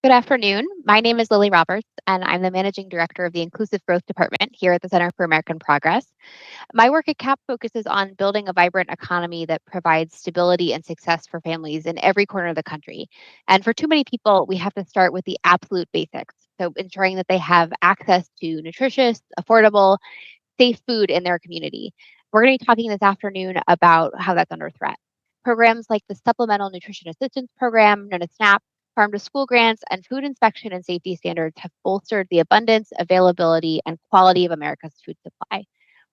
Good afternoon. My name is Lily Roberts, and I'm the Managing Director of the Inclusive Growth Department here at the Center for American Progress. My work at CAP focuses on building a vibrant economy that provides stability and success for families in every corner of the country. And for too many people, we have to start with the absolute basics. So, ensuring that they have access to nutritious, affordable, safe food in their community. We're going to be talking this afternoon about how that's under threat. Programs like the Supplemental Nutrition Assistance Program, known as SNAP, farm to school grants, and food inspection and safety standards have bolstered the abundance, availability, and quality of America's food supply.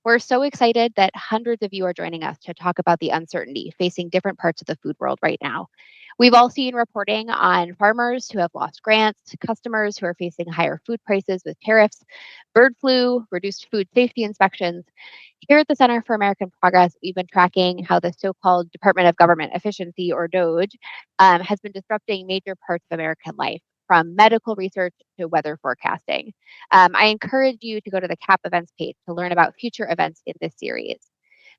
We're so excited that hundreds of you are joining us to talk about the uncertainty facing different parts of the food world right now. We've all seen reporting on farmers who have lost grants, customers who are facing higher food prices with tariffs, bird flu, reduced food safety inspections. Here at the Center for American Progress, we've been tracking how the so called Department of Government Efficiency, or DOGE, has been disrupting major parts of American life, from medical research to weather forecasting. I encourage you to go to the CAP events page to learn about future events in this series.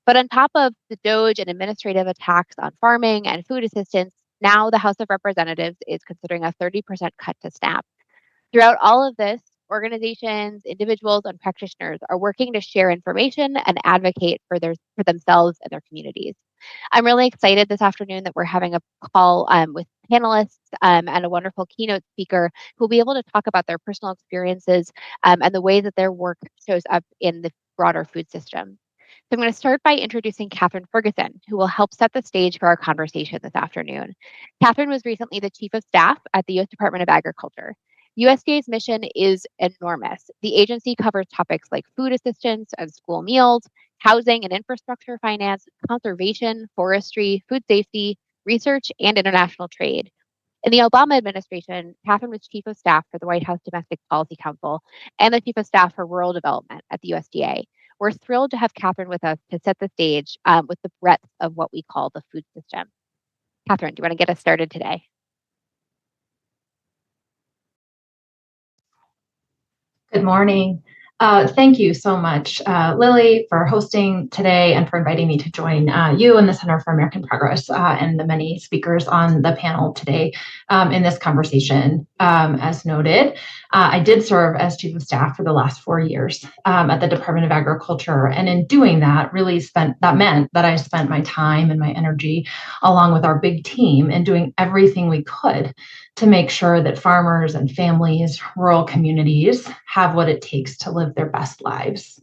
But on top of the DOGE and administrative attacks on farming and food assistance, now the House of Representatives is considering a 30% cut to SNAP. Throughout all of this, organizations, individuals, and practitioners are working to share information and advocate for themselves and their communities. I'm really excited this afternoon that we're having a call with panelists and a wonderful keynote speaker who will be able to talk about their personal experiences and the way that their work shows up in the broader food system. So I'm going to start by introducing Catherine Ferguson, who will help set the stage for our conversation this afternoon. Catherine was recently the Chief of Staff at the U.S. Department of Agriculture. USDA's mission is enormous. The agency covers topics like food assistance and school meals, housing and infrastructure finance, conservation, forestry, food safety, research, and international trade. In the Obama administration, Catherine was Chief of Staff for the White House Domestic Policy Council and the Chief of Staff for Rural Development at the USDA. We're thrilled to have Catherine with us to set the stage with the breadth of what we call the food system. Catherine, do you want to get us started today? Good morning. Thank you so much, Lily, for hosting today and for inviting me to join you and the Center for American Progress and the many speakers on the panel today in this conversation. As noted, I did serve as Chief of Staff for the last 4 years at the Department of Agriculture, and in doing that, that meant that I spent my time and my energy along with our big team in doing everything we could to make sure that farmers and families, rural communities have what it takes to live their best lives.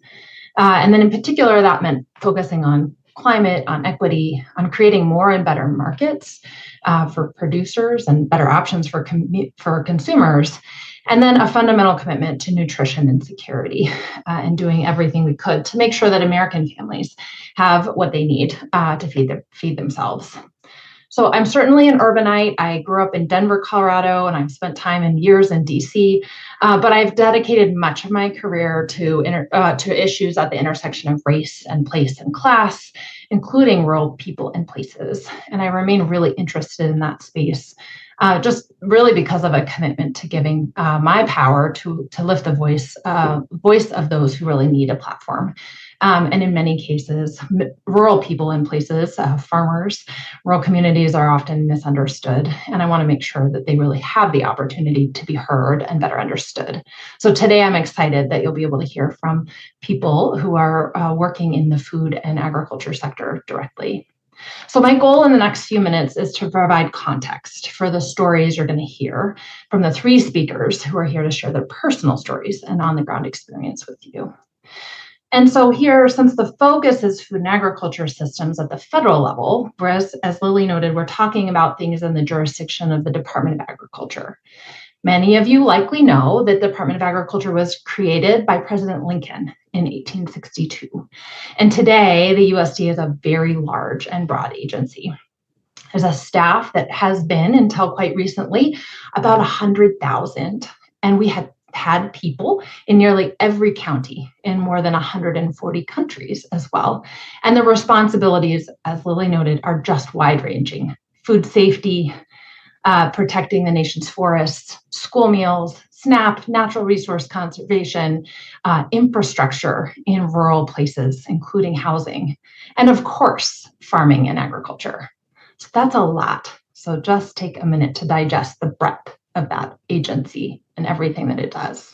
And then in particular, that meant focusing on climate, on equity, on creating more and better markets for producers and better options for consumers. And then a fundamental commitment to nutrition and security and doing everything we could to make sure that American families have what they need to feed themselves. So I'm certainly an urbanite. I grew up in Denver, Colorado, and I've spent time in years in DC, but I've dedicated much of my career to issues at the intersection of race and place and class, including rural people and places. And I remain really interested in that space, just really because of a commitment to giving my power to lift the voice of those who really need a platform. And in many cases, rural people in places, farmers, rural communities are often misunderstood. And I want to make sure that they really have the opportunity to be heard and better understood. So today I'm excited that you'll be able to hear from people who are working in the food and agriculture sector directly. So my goal in the next few minutes is to provide context for the stories you're going to hear from the 3 speakers who are here to share their personal stories and on-the-ground experience with you. And so here, since the focus is food and agriculture systems at the federal level, whereas, as Lily noted, we're talking about things in the jurisdiction of the Department of Agriculture. Many of you likely know that the Department of Agriculture was created by President Lincoln in 1862. And today, the USDA is a very large and broad agency. There's a staff that has been, until quite recently, about 100,000. And we had people in nearly every county in more than 140 countries as well. And the responsibilities, as Lily noted, are just wide-ranging. Food safety, protecting the nation's forests, school meals, SNAP, natural resource conservation, infrastructure in rural places, including housing, and of course, farming and agriculture. So that's a lot. So just take a minute to digest the breadth of that agency and everything that it does.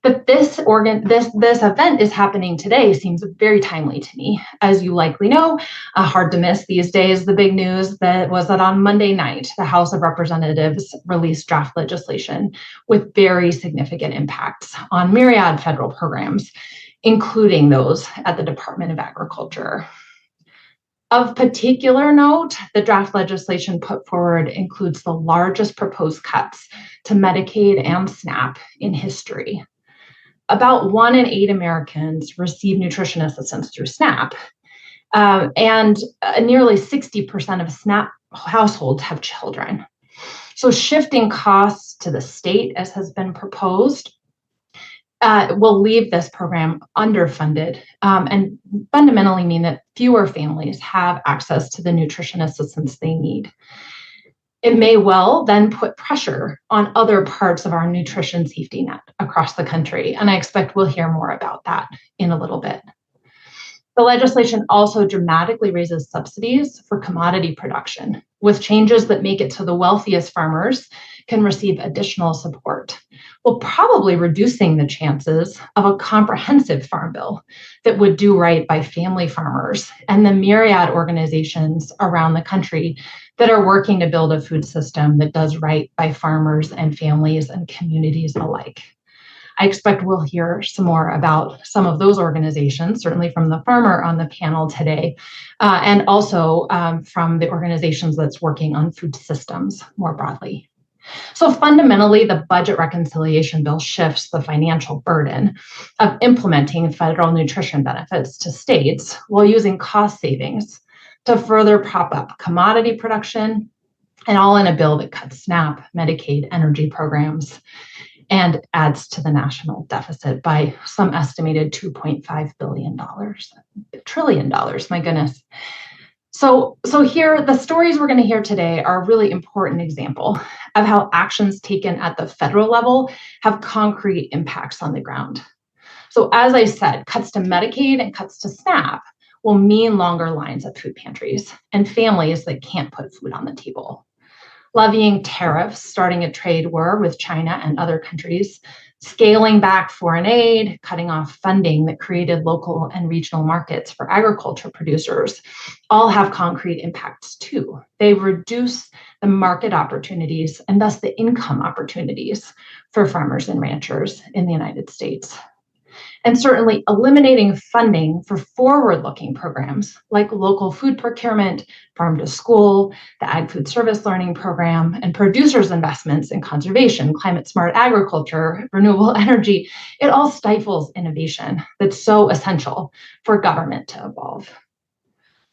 But this event is happening today seems very timely to me. As you likely know, hard to miss these days, the big news that on Monday night, the House of Representatives released draft legislation with very significant impacts on myriad federal programs, including those at the Department of Agriculture. Of particular note, the draft legislation put forward includes the largest proposed cuts to Medicaid and SNAP in history. About 1 in 8 Americans receive nutrition assistance through SNAP, and nearly 60% of SNAP households have children. So shifting costs to the state, as has been proposed, will leave this program underfunded and fundamentally mean that fewer families have access to the nutrition assistance they need. It may well then put pressure on other parts of our nutrition safety net across the country, and I expect we'll hear more about that in a little bit. The legislation also dramatically raises subsidies for commodity production, with changes that make it so the wealthiest farmers can receive additional support, while probably reducing the chances of a comprehensive farm bill that would do right by family farmers and the myriad organizations around the country that are working to build a food system that does right by farmers and families and communities alike. I expect we'll hear some more about some of those organizations, certainly from the farmer on the panel today, and also from the organizations that's working on food systems more broadly. So fundamentally, the budget reconciliation bill shifts the financial burden of implementing federal nutrition benefits to states while using cost savings to further prop up commodity production, and all in a bill that cuts SNAP, Medicaid, energy programs, and adds to the national deficit by some estimated $2.5 billion, trillion dollars, my goodness. So here, the stories we're going to hear today are a really important example of how actions taken at the federal level have concrete impacts on the ground. So as I said, cuts to Medicaid and cuts to SNAP will mean longer lines at food pantries and families that can't put food on the table. Levying tariffs, starting a trade war with China and other countries, scaling back foreign aid, cutting off funding that created local and regional markets for agriculture producers, all have concrete impacts too. They reduce the market opportunities and thus the income opportunities for farmers and ranchers in the United States. And certainly eliminating funding for forward-looking programs like local food procurement, farm to school, the Ag Food Service Learning Program, and producers' investments in conservation, climate-smart agriculture, renewable energy, it all stifles innovation that's so essential for government to evolve.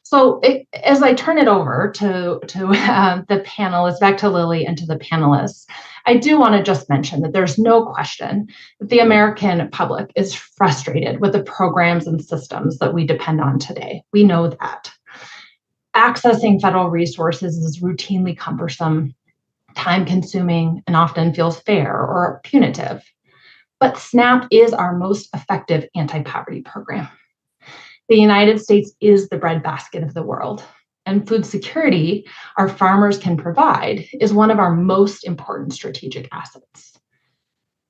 So as I turn it over to the panelists, back to Lily and to the panelists, I do want to just mention that there's no question that the American public is frustrated with the programs and systems that we depend on today. We know that. Accessing federal resources is routinely cumbersome, time-consuming, and often feels fair or punitive. But SNAP is our most effective anti-poverty program. The United States is the breadbasket of the world, and food security our farmers can provide is one of our most important strategic assets.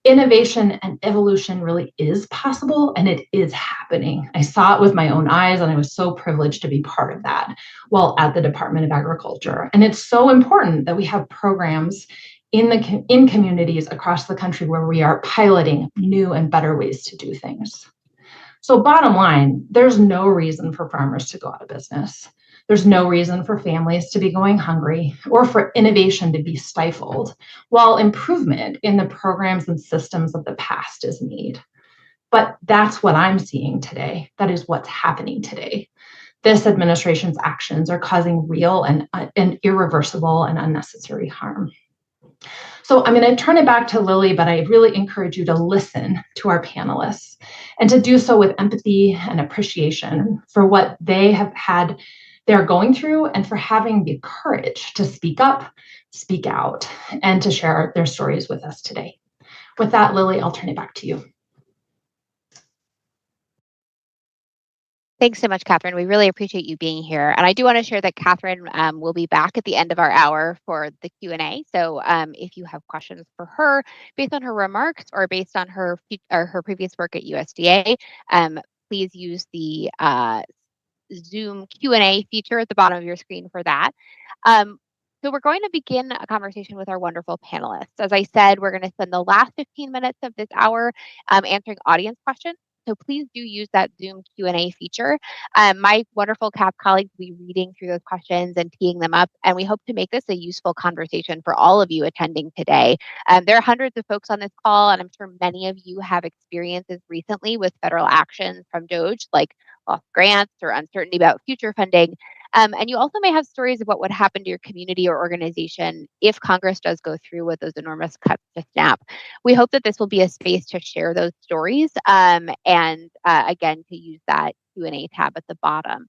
Innovation and evolution really is possible, and it is happening. I saw it with my own eyes, and I was so privileged to be part of that while at the Department of Agriculture. And it's so important that we have programs in communities across the country where we are piloting new and better ways to do things. So bottom line, there's no reason for farmers to go out of business. There's no reason for families to be going hungry or for innovation to be stifled, while improvement in the programs and systems of the past is needed. But that's what I'm seeing today. That is what's happening today. This administration's actions are causing real and irreversible and unnecessary harm. So I'm going to turn it back to Lily, but I really encourage you to listen to our panelists and to do so with empathy and appreciation for what they're going through, and for having the courage to speak up, speak out, and to share their stories with us today. With that, Lily, I'll turn it back to you. Thanks so much, Catherine. We really appreciate you being here. And I do want to share that Catherine will be back at the end of our hour for the Q&A. So if you have questions for her based on her remarks or based on her previous work at USDA, please use the Zoom Q&A feature at the bottom of your screen for that. So we're going to begin a conversation with our wonderful panelists. As I said, we're going to spend the last 15 minutes of this hour answering audience questions. So please do use that Zoom Q&A feature. My wonderful CAP colleagues will be reading through those questions and teeing them up, and we hope to make this a useful conversation for all of you attending today. There are hundreds of folks on this call, and I'm sure many of you have experiences recently with federal actions from DOGE, like lost grants or uncertainty about future funding. And you also may have stories of what would happen to your community or organization if Congress does go through with those enormous cuts to SNAP. We hope that this will be a space to share those stories and again, to use that Q&A tab at the bottom.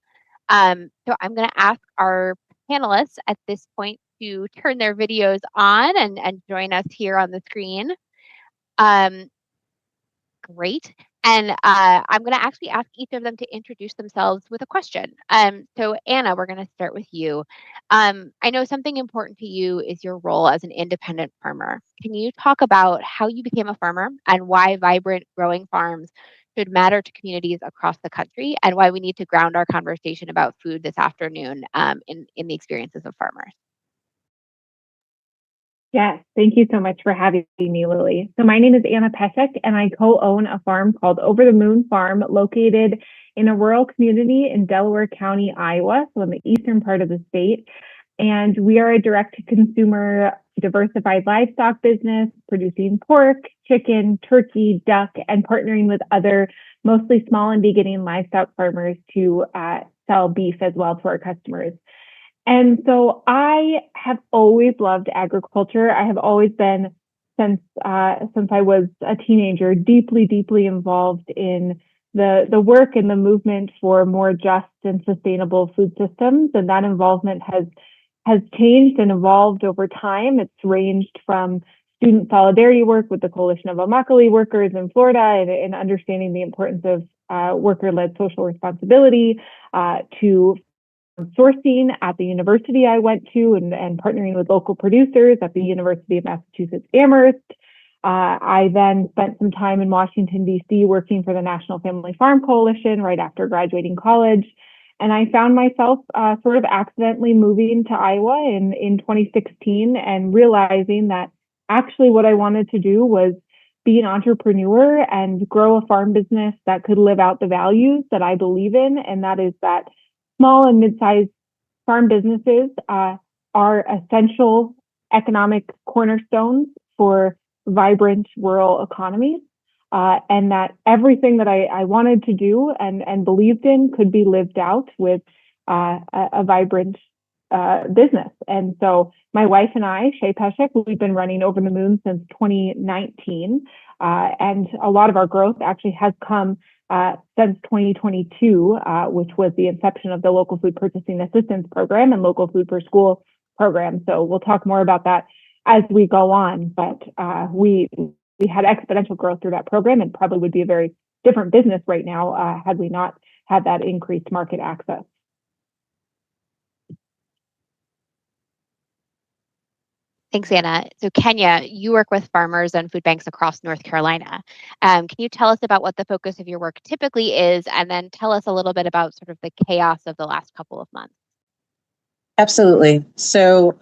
So I'm going to ask our panelists at this point to turn their videos on and join us here on the screen. Great. And I'm going to actually ask each of them to introduce themselves with a question. So Anna, we're going to start with you. I know something important to you is your role as an independent farmer. Can you talk about how you became a farmer and why vibrant growing farms should matter to communities across the country, and why we need to ground our conversation about food this afternoon in the experiences of farmers? Yes, thank you so much for having me, Lily. So my name is Anna Pesek, and I co-own a farm called Over the Moon Farm, located in a rural community in Delaware County, Iowa, so in the eastern part of the state. And we are a direct-to-consumer diversified livestock business, producing pork, chicken, turkey, duck, and partnering with other mostly small and beginning livestock farmers to sell beef as well to our customers. And so I have always loved agriculture. I have always been, since I was a teenager, deeply involved in the work and the movement for more just and sustainable food systems. And that involvement has changed and evolved over time. It's ranged from student solidarity work with the Coalition of Immokalee Workers in Florida and understanding the importance of worker-led social responsibility to sourcing at the university I went to and partnering with local producers at the University of Massachusetts Amherst. I then spent some time in Washington, D.C. working for the National Family Farm Coalition right after graduating college. And I found myself sort of accidentally moving to Iowa in 2016 and realizing that actually what I wanted to do was be an entrepreneur and grow a farm business that could live out the values that I believe in, and that is that small and mid-sized farm businesses are essential economic cornerstones for vibrant rural economies, and that everything that I wanted to do and believed in could be lived out with a vibrant business. And so my wife and I, Shay Pesek, we've been running Over the Moon since 2019, and a lot of our growth actually has come since 2022, which was the inception of the Local Food Purchasing Assistance Program and Local Food for School program. So we'll talk more about that as we go on, but we had exponential growth through that program and probably would be a very different business right now had we not had that increased market access. Thanks, Anna. So Kenya, you work with farmers and food banks across North Carolina. Can you tell us about what the focus of your work typically is, and then tell us a little bit about sort of the chaos of the last couple of months? Absolutely. So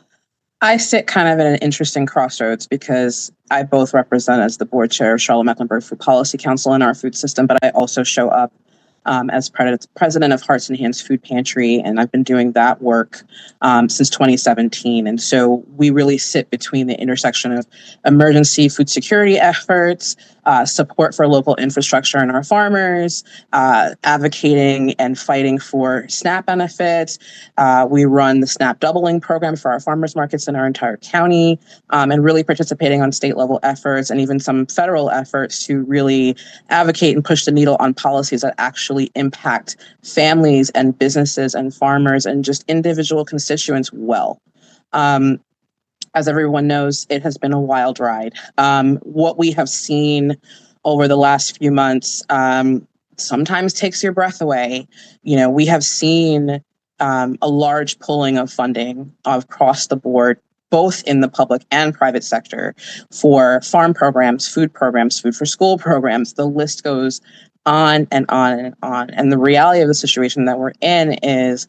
I sit kind of in an interesting crossroads because I both represent as the board chair of Charlotte-Mecklenburg Food Policy Council in our food system, but I also show up as president of Hearts and Hands Food Pantry, and I've been doing that work since 2017. And so we really sit between the intersection of emergency food security efforts, support for local infrastructure and our farmers, advocating and fighting for SNAP benefits. We run the SNAP doubling program for our farmers markets in our entire county, and really participating on state level efforts and even some federal efforts to really advocate and push the needle on policies that actually impact families and businesses and farmers and just individual constituents well. As everyone knows, it has been a wild ride. What we have seen over the last few months, sometimes takes your breath away. We have seen a large pulling of funding across the board, both in the public and private sector, for farm programs, food for school programs. The list goes on and on and on. And the reality of the situation that we're in is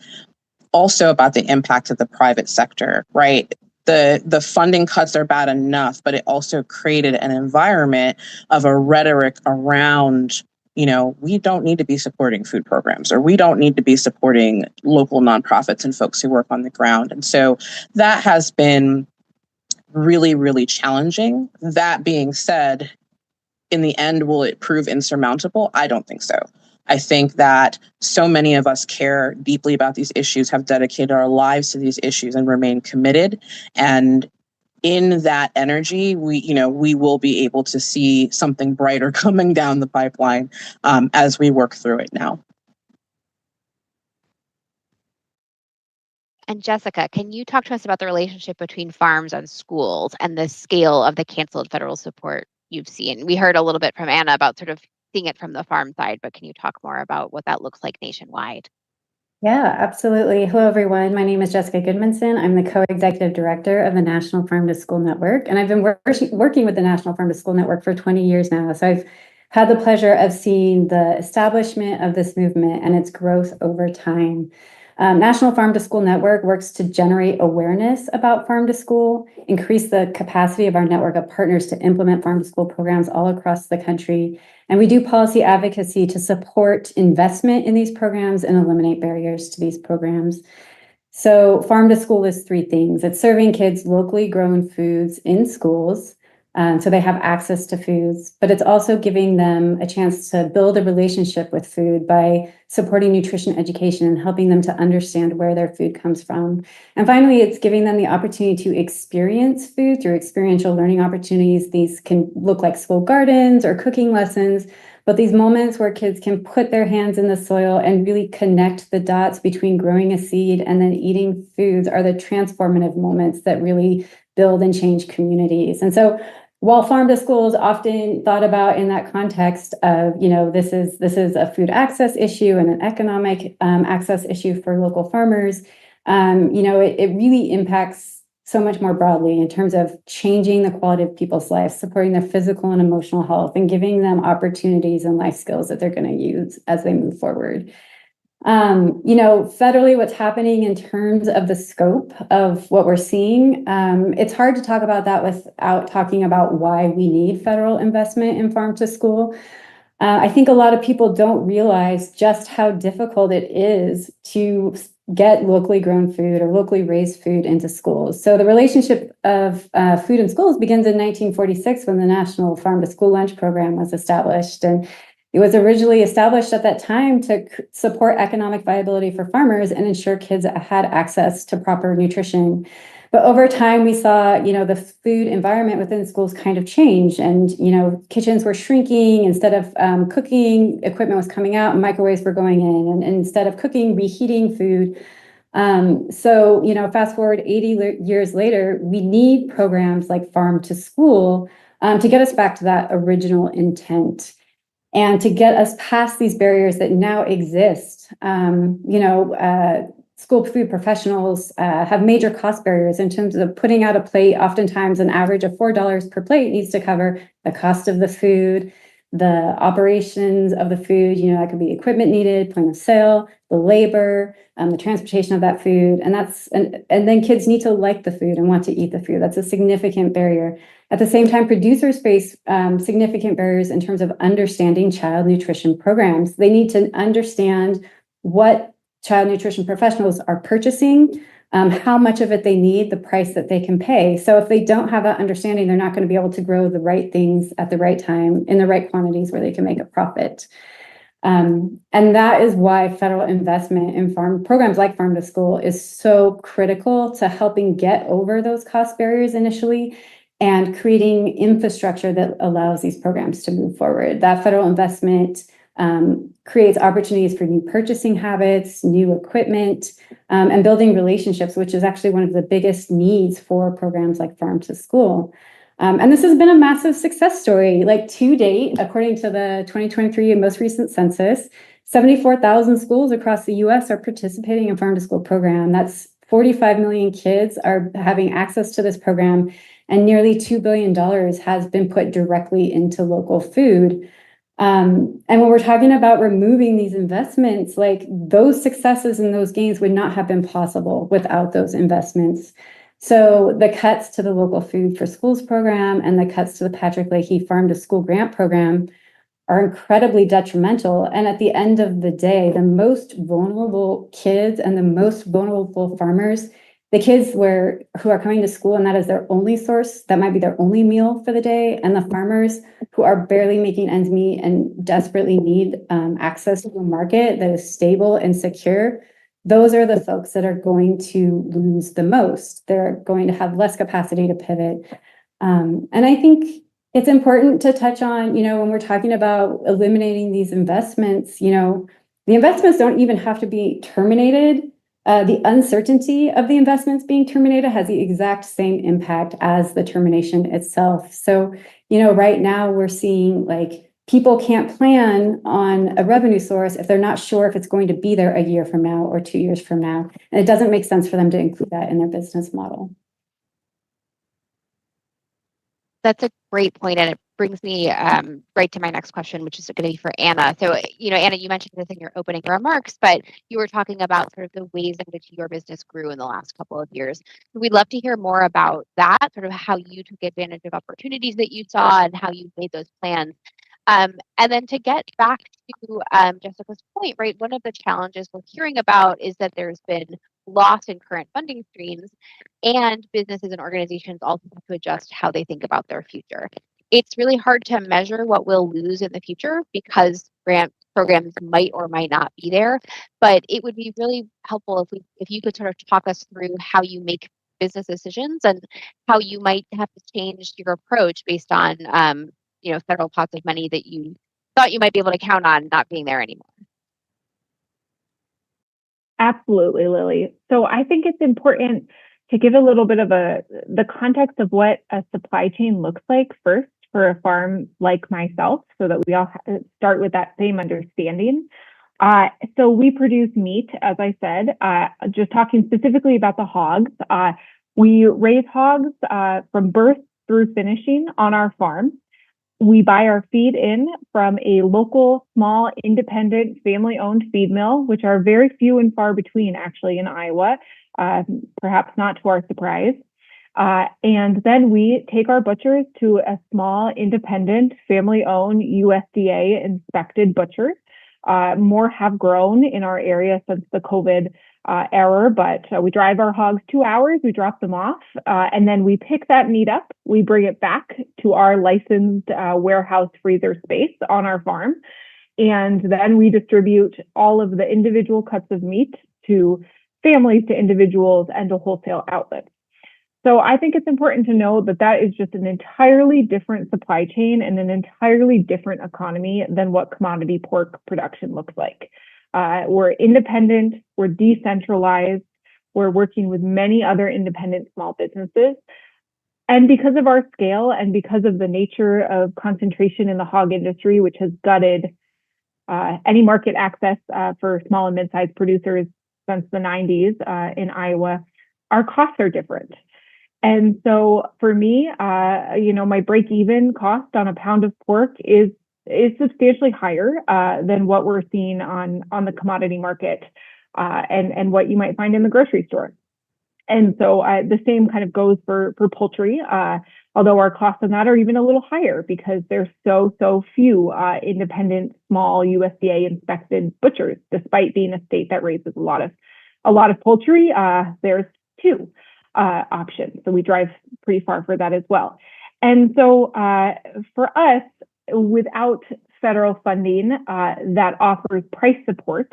also about the impact of the private sector, right? The funding cuts are bad enough, but it also created an environment of a rhetoric around, we don't need to be supporting food programs, or we don't need to be supporting local nonprofits and folks who work on the ground. And so that has been really, really challenging. That being said, in the end, will it prove insurmountable? I don't think so. I think that so many of us care deeply about these issues, have dedicated our lives to these issues, and remain committed. And in that energy, we will be able to see something brighter coming down the pipeline as we work through it now. And Jessica, can you talk to us about the relationship between farms and schools and the scale of the canceled federal support you've seen? We heard a little bit from Anna about sort of seeing it from the farm side, but can you talk more about what that looks like nationwide? Yeah, absolutely. Hello, everyone. My name is Jessica Goodman. I'm the co-executive director of the National Farm to School Network, and I've been working with the National Farm to School Network for 20 years now. So I've had the pleasure of seeing the establishment of this movement and its growth over time. National Farm to School Network works to generate awareness about farm to school, increase the capacity of our network of partners to implement farm to school programs all across the country. And we do policy advocacy to support investment in these programs and eliminate barriers to these programs. So farm to school is three things. It's serving kids locally grown foods in schools, so they have access to foods, but it's also giving them a chance to build a relationship with food by supporting nutrition education and helping them to understand where their food comes from. And finally, it's giving them the opportunity to experience food through experiential learning opportunities. These can look like school gardens or cooking lessons, but these moments where kids can put their hands in the soil and really connect the dots between growing a seed and then eating foods are the transformative moments that really build and change communities. And so while farm to school is often thought about in that context of, this is a food access issue and an economic access issue for local farmers, it really impacts so much more broadly in terms of changing the quality of people's lives, supporting their physical and emotional health, and giving them opportunities and life skills that they're going to use as they move forward. Federally, what's happening in terms of the scope of what we're seeing, it's hard to talk about that without talking about why we need federal investment in farm to school. I think a lot of people don't realize just how difficult it is to get locally grown food or locally raised food into schools. So the relationship of food in schools begins in 1946 when the National Farm to School Lunch Program was established. And it was originally established at that time to support economic viability for farmers and ensure kids had access to proper nutrition. But over time, we saw, the food environment within schools kind of change, and, kitchens were shrinking. Instead of cooking, equipment was coming out and microwaves were going in, and instead of cooking, reheating food. So, fast forward 80 years later, we need programs like Farm to School to get us back to that original intent. And to get us past these barriers that now exist. School food professionals have major cost barriers in terms of putting out a plate. Oftentimes an average of $4 per plate needs to cover the cost of the food, the operations of the food, that could be equipment needed, point of sale, the labor, the transportation of that food. And then kids need to like the food and want to eat the food. That's a significant barrier. At the same time, producers face significant barriers in terms of understanding child nutrition programs. They need to understand what child nutrition professionals are purchasing, how much of it they need, the price that they can pay. So if they don't have that understanding, they're not going to be able to grow the right things at the right time in the right quantities where they can make a profit. And that is why federal investment in farm programs like Farm to School is so critical to helping get over those cost barriers initially and creating infrastructure that allows these programs to move forward. That federal investment creates opportunities for new purchasing habits, new equipment, and building relationships, which is actually one of the biggest needs for programs like Farm to School. And this has been a massive success story. Like to date, according to the 2023 most recent census, 74,000 schools across the US are participating in Farm to School program. That's 45 million kids are having access to this program, and nearly $2 billion has been put directly into local food. And when we're talking about removing these investments, like those successes and those gains would not have been possible without those investments. So the cuts to the local food for schools program and the cuts to the Patrick Leahy Farm to School grant program are incredibly detrimental. And at the end of the day, the most vulnerable kids and the most vulnerable farmers, the kids who are coming to school and that is their only source, that might be their only meal for the day, and the farmers who are barely making ends meet and desperately need access to a market that is stable and secure, those are the folks that are going to lose the most. They're going to have less capacity to pivot. And I think it's important to touch on, when we're talking about eliminating these investments, the investments don't even have to be terminated. The uncertainty of the investments being terminated has the exact same impact as the termination itself. So, right now we're seeing like people can't plan on a revenue source if they're not sure if it's going to be there a year from now or 2 years from now. And it doesn't make sense for them to include that in their business model. That's a great point, and it brings me right to my next question, which is going to be for Anna. So, Anna, you mentioned this in your opening remarks, but you were talking about sort of the ways in which your business grew in the last couple of years. We'd love to hear more about that, sort of how you took advantage of opportunities that you saw and how you made those plans. And then to get back to Jessica's point, right, one of the challenges we're hearing about is that there's been loss in current funding streams, and businesses and organizations also have to adjust how they think about their future. It's really hard to measure what we'll lose in the future because grant programs might or might not be there, but it would be really helpful if you could sort of talk us through how you make business decisions and how you might have to change your approach based on federal pots of money that you thought you might be able to count on not being there anymore. Absolutely, Lily. So I think it's important to give a little bit of the context of what a supply chain looks like first for a farm like myself, so that we all start with that same understanding. So we produce meat, as I said, just talking specifically about the hogs. We raise hogs from birth through finishing on our farm. We buy our feed in from a local, small, independent, family-owned feed mill, which are very few and far between, actually, in Iowa, perhaps not to our surprise. And then we take our butchers to a small, independent, family-owned, USDA-inspected butcher. More have grown in our area since the COVID era, but we drive our hogs 2 hours, we drop them off, and then we pick that meat up, we bring it back to our licensed warehouse freezer space on our farm, and then we distribute all of the individual cuts of meat to families, to individuals, and to wholesale outlets. So I think it's important to know that that is just an entirely different supply chain and an entirely different economy than what commodity pork production looks like. We're independent, we're decentralized, we're working with many other independent small businesses. And because of our scale and because of the nature of concentration in the hog industry, which has gutted any market access for small and mid-sized producers since the 90s in Iowa, our costs are different. And so for me, my break-even cost on a pound of pork is substantially higher than what we're seeing on the commodity market and what you might find in the grocery store. And so the same kind of goes for poultry, although our costs on that are even a little higher because there's so few independent, small USDA inspected butchers. Despite being a state that raises a lot of poultry, there's two options. So we drive pretty far for that as well. And so for us, without federal funding that offers price support,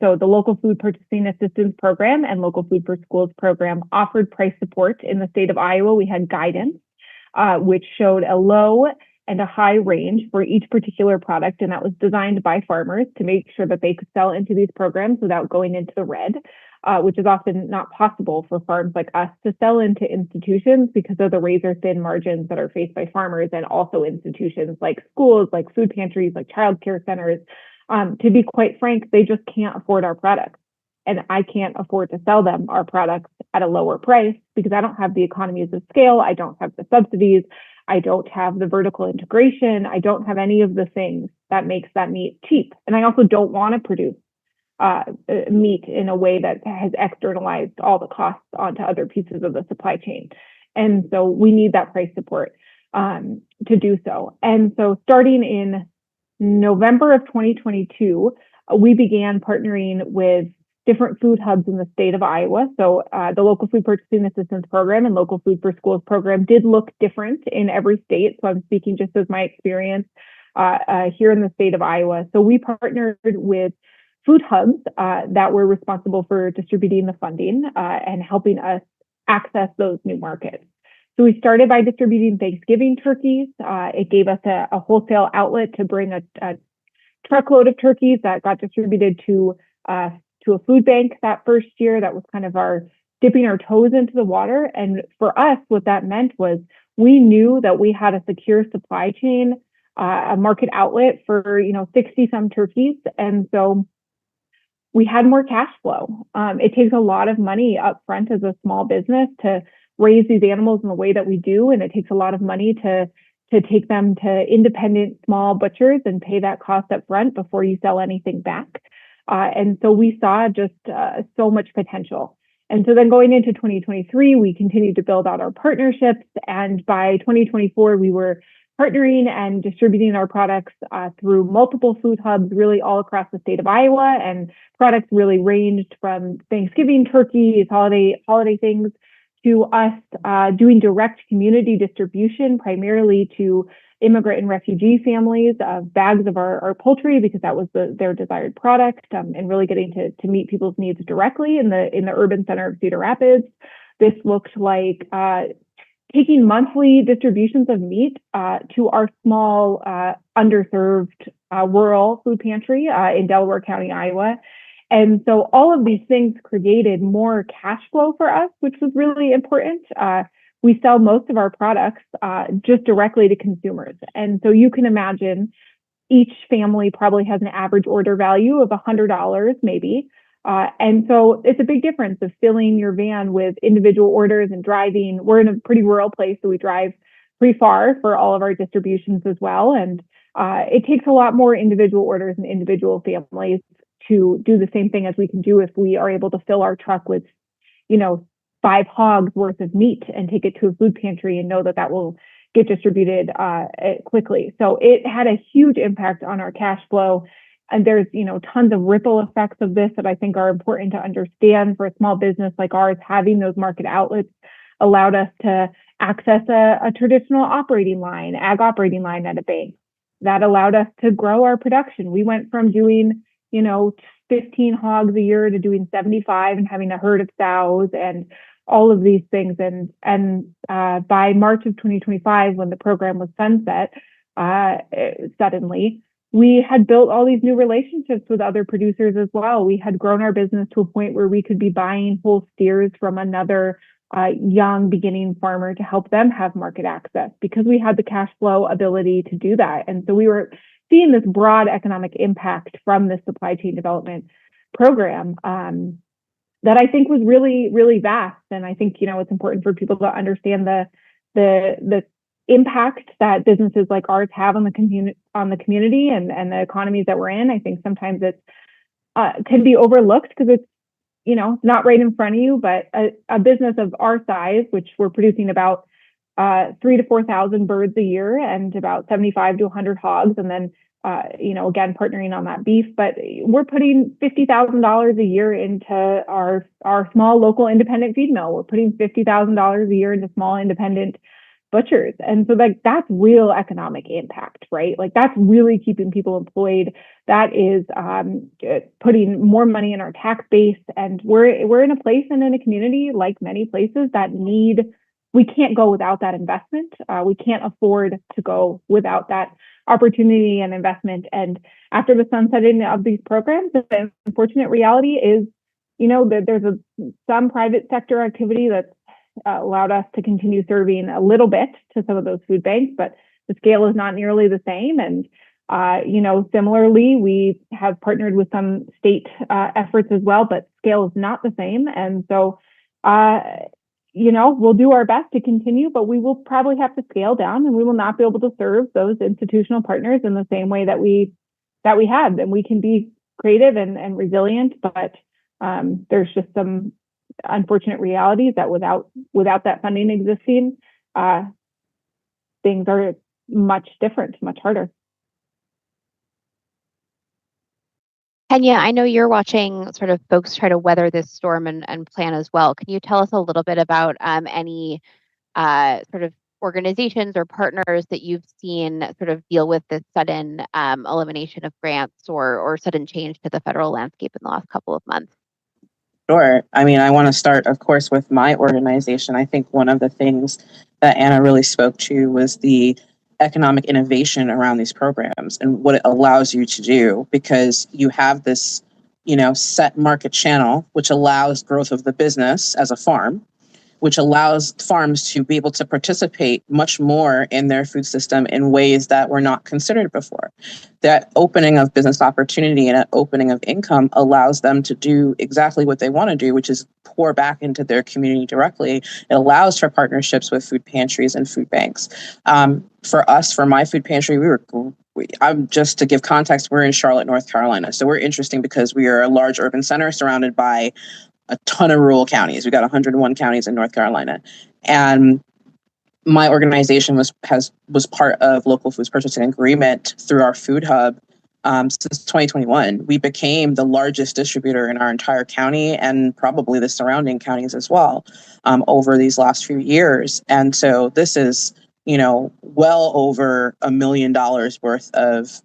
so the Local Food Purchasing Assistance Program and Local Food for Schools program offered price support in the state of Iowa. We had guidance, which showed a low and a high range for each particular product, and that was designed by farmers to make sure that they could sell into these programs without going into the red. which is often not possible for farms like us to sell into institutions because of the razor thin margins that are faced by farmers and also institutions like schools, like food pantries, like childcare centers. To be quite frank, they just can't afford our products. And I can't afford to sell them our products at a lower price because I don't have the economies of scale. I don't have the subsidies. I don't have the vertical integration. I don't have any of the things that makes that meat cheap. And I also don't want to produce meat in a way that has externalized all the costs onto other pieces of the supply chain. And so we need that price support to do so. And so starting in November of 2022, we began partnering with different food hubs in the state of Iowa. So the local food purchasing assistance program and local food for schools program did look different in every state. So I'm speaking just as my experience here in the state of Iowa. So we partnered with food hubs that were responsible for distributing the funding and helping us access those new markets. So we started by distributing Thanksgiving turkeys. It gave us a wholesale outlet to bring a truckload of turkeys that got distributed to a food bank that first year. That was kind of our dipping our toes into the water. And for us, what that meant was we knew that we had a secure supply chain, a market outlet for 60 some turkeys. And so we had more cash flow. It takes a lot of money up front as a small business to raise these animals in the way that we do. And it takes a lot of money to take them to independent small butchers and pay that cost up front before you sell anything back. And so we saw just so much potential. And so then going into 2023, we continued to build out our partnerships. And by 2024, we were partnering and distributing our products through multiple food hubs, really all across the state of Iowa. And products really ranged from Thanksgiving turkeys, holiday things, to us doing direct community distribution, primarily to immigrant and refugee families of bags of our poultry because that was their desired product, and really getting to meet people's needs directly in the urban center of Cedar Rapids. This looked like taking monthly distributions of meat to our small underserved rural food pantry in Delaware County, Iowa. And so all of these things created more cash flow for us, which was really important. We sell most of our products just directly to consumers. And so you can imagine each family probably has an average order value of $100 maybe. And so it's a big difference of filling your van with individual orders and driving. We're in a pretty rural place, so we drive pretty far for all of our distributions as well. And it takes a lot more individual orders and individual families to do the same thing as we can do if we are able to fill our truck with, 5 hogs worth of meat and take it to a food pantry and know that will get distributed quickly. So it had a huge impact on our cash flow. And there's, tons of ripple effects of this that I think are important to understand for a small business like ours. Having those market outlets allowed us to access a traditional operating line, ag operating line at a bank. That allowed us to grow our production. We went from doing, 15 hogs a year to doing 75 and having a herd of sows and all of these things. And by March of 2025, when the program was sunset, suddenly, we had built all these new relationships with other producers as well. We had grown our business to a point where we could be buying whole steers from another young beginning farmer to help them have market access because we had the cash flow ability to do that. And so we were seeing this broad economic impact from this supply chain development program that I think was really, really vast. And I think, it's important for people to understand the impact that businesses like ours have on the community and the economies that we're in. I think sometimes it's can be overlooked because it's not right in front of you, but a business of our size, which we're producing about 3,000 to 4,000 birds a year and about 75 to 100 hogs, and then again partnering on that beef. But we're putting $50,000 a year into our small local independent feed mill. We're putting $50,000 a year into small independent butchers, and so that's real economic impact, right? Like that's really keeping people employed. That is putting more money in our tax base, and we're in a place and in a community like many places that we can't go without that investment. We can't afford to go without that opportunity and investment. And after the sunsetting of these programs, the unfortunate reality is there's some private sector activity that's allowed us to continue serving a little bit to some of those food banks, but the scale is not nearly the same. And similarly, we have partnered with some state efforts as well, but scale is not the same. And so, we'll do our best to continue, but we will probably have to scale down, and we will not be able to serve those institutional partners in the same way that we had. And we can be creative and resilient, but there's just some unfortunate realities that without that funding existing, things are much different, much harder. Kenya, I know you're watching sort of folks try to weather this storm and plan as well. Can you tell us a little bit about any sort of organizations or partners that you've seen sort of deal with this sudden elimination of grants or sudden change to the federal landscape in the last couple of months? Sure. I mean, I want to start, of course, with my organization. I think one of the things that Anna really spoke to was the economic innovation around these programs and what it allows you to do, because you have this, set market channel, which allows growth of the business as a farm, which allows farms to be able to participate much more in their food system in ways that were not considered before. That opening of business opportunity and an opening of income allows them to do exactly what they want to do, which is pour back into their community directly. It allows for partnerships with food pantries and food banks. For us, for my food pantry, just to give context, we're in Charlotte, North Carolina. So we're interesting because we are a large urban center surrounded by a ton of rural counties. We got 101 counties in North Carolina. And my organization was part of local foods purchasing agreement through our food hub since 2021. We became the largest distributor in our entire county and probably the surrounding counties as well over these last few years. And so this is, well over $1 million worth of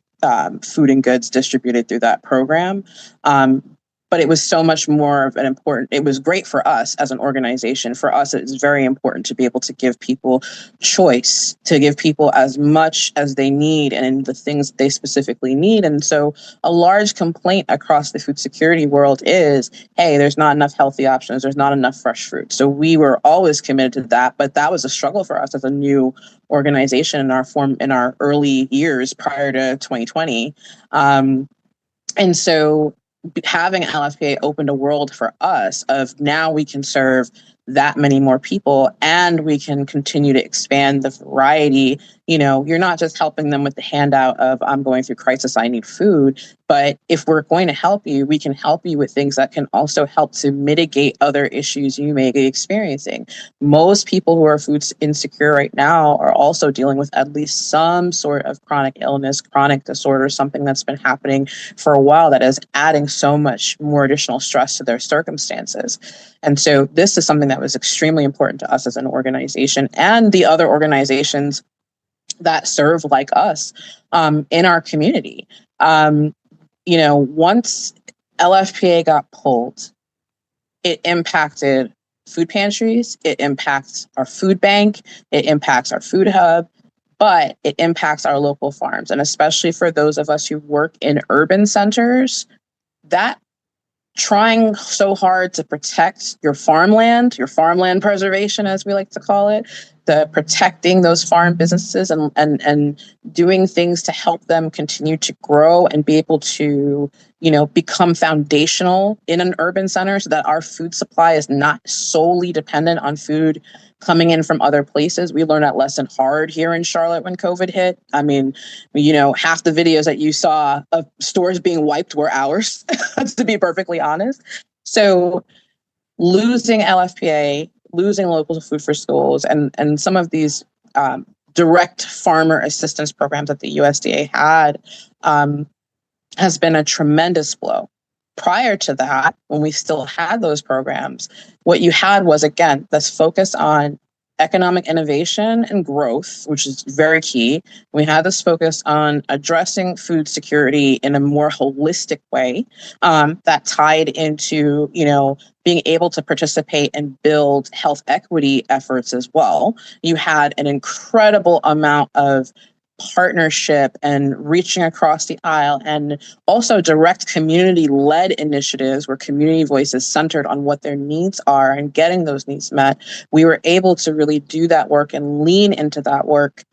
food and goods distributed through that program. But it was so much more of it was great for us as an organization. For us, it's very important to be able to give people choice, to give people as much as they need and the things they specifically need. And so a large complaint across the food security world is, hey, there's not enough healthy options. There's not enough fresh fruit. So we were always committed to that, but that was a struggle for us as a new organization in our early years prior to 2020. And so having LFPA opened a world for us of now we can serve that many more people and we can continue to expand the variety. You're not just helping them with the handout of I'm going through crisis, I need food. But if we're going to help you, we can help you with things that can also help to mitigate other issues you may be experiencing. Most people who are food insecure right now are also dealing with at least some sort of chronic illness, chronic disorder, something that's been happening for a while that is adding so much more additional stress to their circumstances. And so this is something that was extremely important to us as an organization and the other organizations that serve like us in our community. Once LFPA got pulled, it impacted food pantries, it impacts our food bank, it impacts our food hub, but it impacts our local farms. And especially for those of us who work in urban centers, that trying so hard to protect your farmland preservation, as we like to call it, the protecting those farm businesses and doing things to help them continue to grow and be able to, become foundational in an urban center so that our food supply is not solely dependent on food coming in from other places. We learned that lesson hard here in Charlotte when COVID hit. I mean, half the videos that you saw of stores being wiped were ours, to be perfectly honest. So losing LFPA, losing local food for schools, and some of these direct farmer assistance programs that the USDA had has been a tremendous blow. Prior to that, when we still had those programs, what you had was, again, this focus on economic innovation and growth, which is very key. We had this focus on addressing food security in a more holistic way that tied into, being able to participate and build health equity efforts as well. You had an incredible amount of partnership and reaching across the aisle, and also direct community-led initiatives where community voice is centered on what their needs are and getting those needs met, we were able to really do that work and lean into that work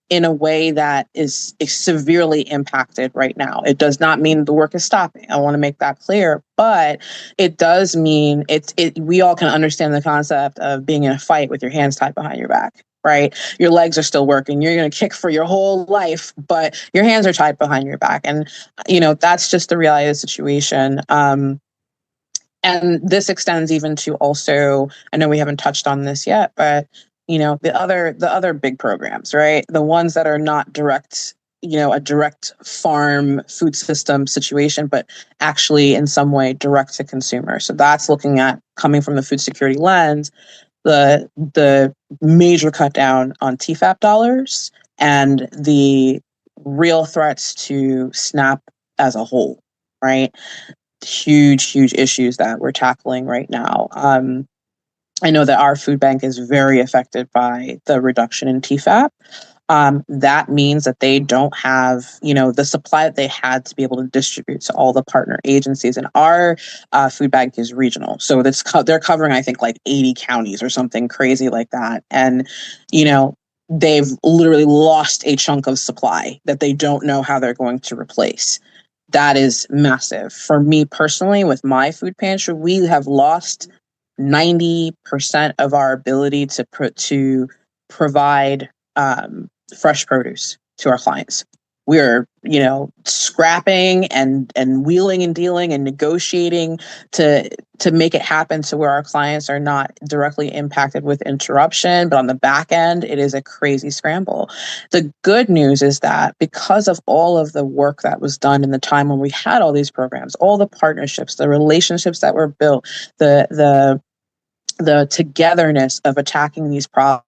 in a way that is severely impacted right now. It does not mean the work is stopping. I want to make that clear, but it does mean we all can understand the concept of being in a fight with your hands tied behind your back, right? Your legs are still working. You're going to kick for your whole life, but your hands are tied behind your back. And, that's just the reality of the situation. And this extends even to also, I know we haven't touched on this yet, but the other big programs, right? The ones that are not direct, a direct farm food system situation, but actually in some way direct to consumer. So that's looking at, coming from the food security lens, the major cut down on TFAP dollars and the real threats to SNAP as a whole, right? Huge issues that we're tackling right now. I know that our food bank is very affected by the reduction in TFAP. That means that they don't have, the supply that they had to be able to distribute to all the partner agencies. And our food bank is regional. So they're covering, I think, like 80 counties or something crazy like that. And, they've literally lost a chunk of supply that they don't know how they're going to replace. That is massive. For me personally, with my food pantry, we have lost 90% of our ability to provide fresh produce to our clients. We are, scrapping and wheeling and dealing and negotiating to make it happen to where our clients are not directly impacted with interruption. But on the back end, it is a crazy scramble. The good news is that because of all of the work that was done in the time when we had all these programs, all the partnerships, the relationships that were built, the togetherness of attacking these problems.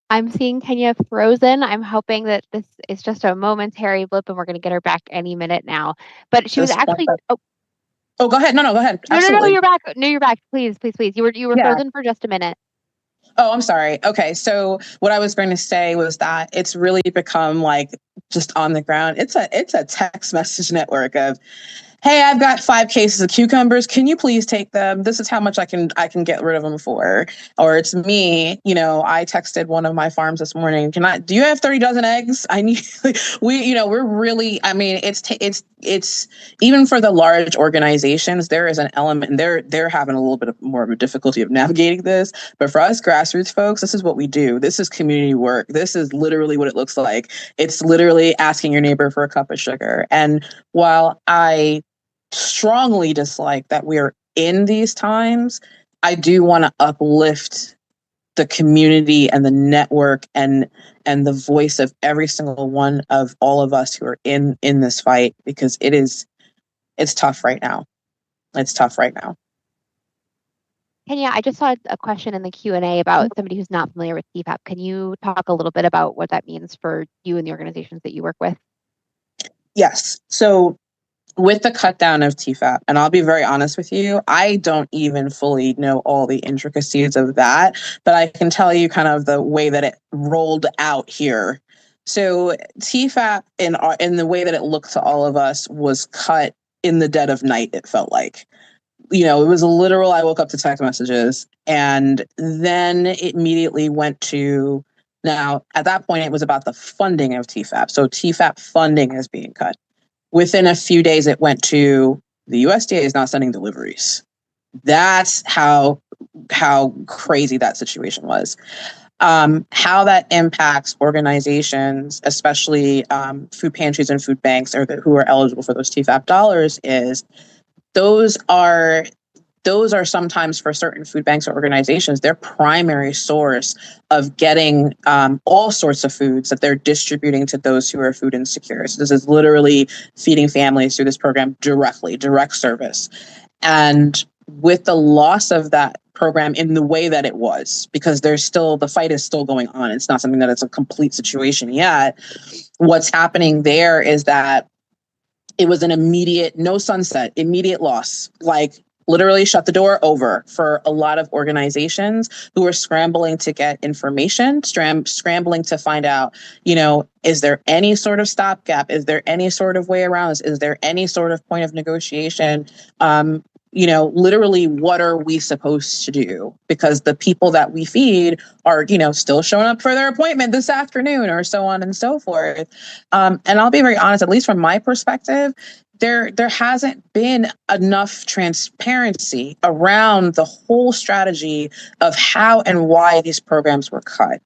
I'm seeing Kenya frozen. I'm hoping that this is just a momentary blip and we're going to get her back any minute now. But she was actually. Oh, go ahead. No, go ahead. Absolutely. No, you're back. No, you're back. Please. You were frozen for just a minute. Oh, I'm sorry. Okay. So what I was going to say was that it's really become like just on the ground. It's a text message network of, hey, I've got 5 cases of cucumbers. Can you please take them? This is how much I can get rid of them for. Or it's me, I texted one of my farms this morning. Do you have 30 dozen eggs? I need, we're really, I mean, it's even for the large organizations, there is an element, and they're having a little bit more of a difficulty of navigating this. But for us grassroots folks, this is what we do. This is community work. This is literally what it looks like. It's literally asking your neighbor for a cup of sugar. And while I strongly dislike that we're in these times, I do want to uplift the community and the network and the voice of every single one of all of us who are in this fight, because it's tough right now. It's tough right now. Kenya, I just saw a question in the Q&A about somebody who's not familiar with TFAP. Can you talk a little bit about what that means for you and the organizations that you work with? Yes. So with the cut down of TFAP, and I'll be very honest with you, I don't even fully know all the intricacies of that, but I can tell you kind of the way that it rolled out here. So TFAP, in the way that it looked to all of us, was cut in the dead of night, it felt like. It was a literal, I woke up to text messages, and then it immediately went to, now at that point, it was about the funding of TFAP. So TFAP funding is being cut. Within a few days, it went to the USDA is not sending deliveries. That's how crazy that situation was. How that impacts organizations, especially food pantries and food banks, who are eligible for those TFAP dollars, is those are sometimes, for certain food banks or organizations, their primary source of getting all sorts of foods that they're distributing to those who are food insecure. So this is literally feeding families through this program directly, direct service. And with the loss of that program in the way that it was, because the fight is still going on. It's not something that it's a complete situation yet. What's happening there is that It was an immediate, no sunset, immediate loss. Like literally shut the door, over for a lot of organizations who were scrambling to get information, scrambling to find out, is there any sort of stopgap? Is there any sort of way around this? Is there any sort of point of negotiation? Literally, what are we supposed to do? Because the people that we feed are, still showing up for their appointment this afternoon, or so on and so forth. And I'll be very honest, at least from my perspective, there hasn't been enough transparency around the whole strategy of how and why these programs were cut.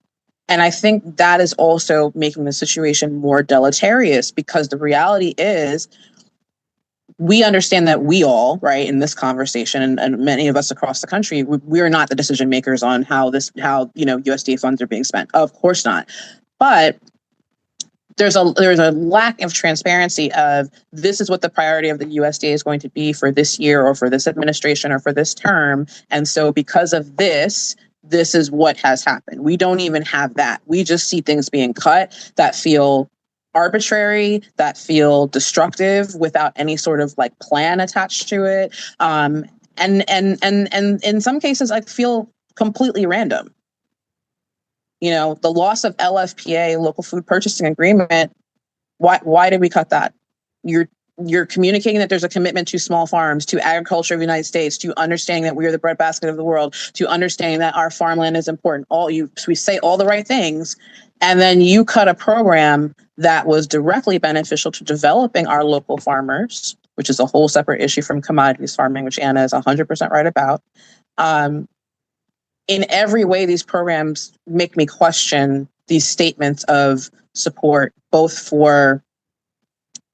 And I think that is also making the situation more deleterious, because the reality is, we understand that we all, right, in this conversation, and many of us across the country, we are not the decision makers on how USDA funds are being spent. Of course not. But there's a lack of transparency of, this is what the priority of the USDA is going to be for this year, or for this administration, or for this term. And so because of this is what has happened. We don't even have that. We just see things being cut that feel arbitrary, that feel destructive, without any sort of like plan attached to it. And in some cases, I feel completely random. The loss of LFPA, local food purchasing agreement. Why did we cut that? You're communicating that there's a commitment to small farms, to agriculture of the United States, to understanding that we are the breadbasket of the world, to understanding that our farmland is important. We say all the right things, and then you cut a program that was directly beneficial to developing our local farmers, which is a whole separate issue from commodities farming, which Anna is 100% right about. In every way, these programs make me question these statements of support, both for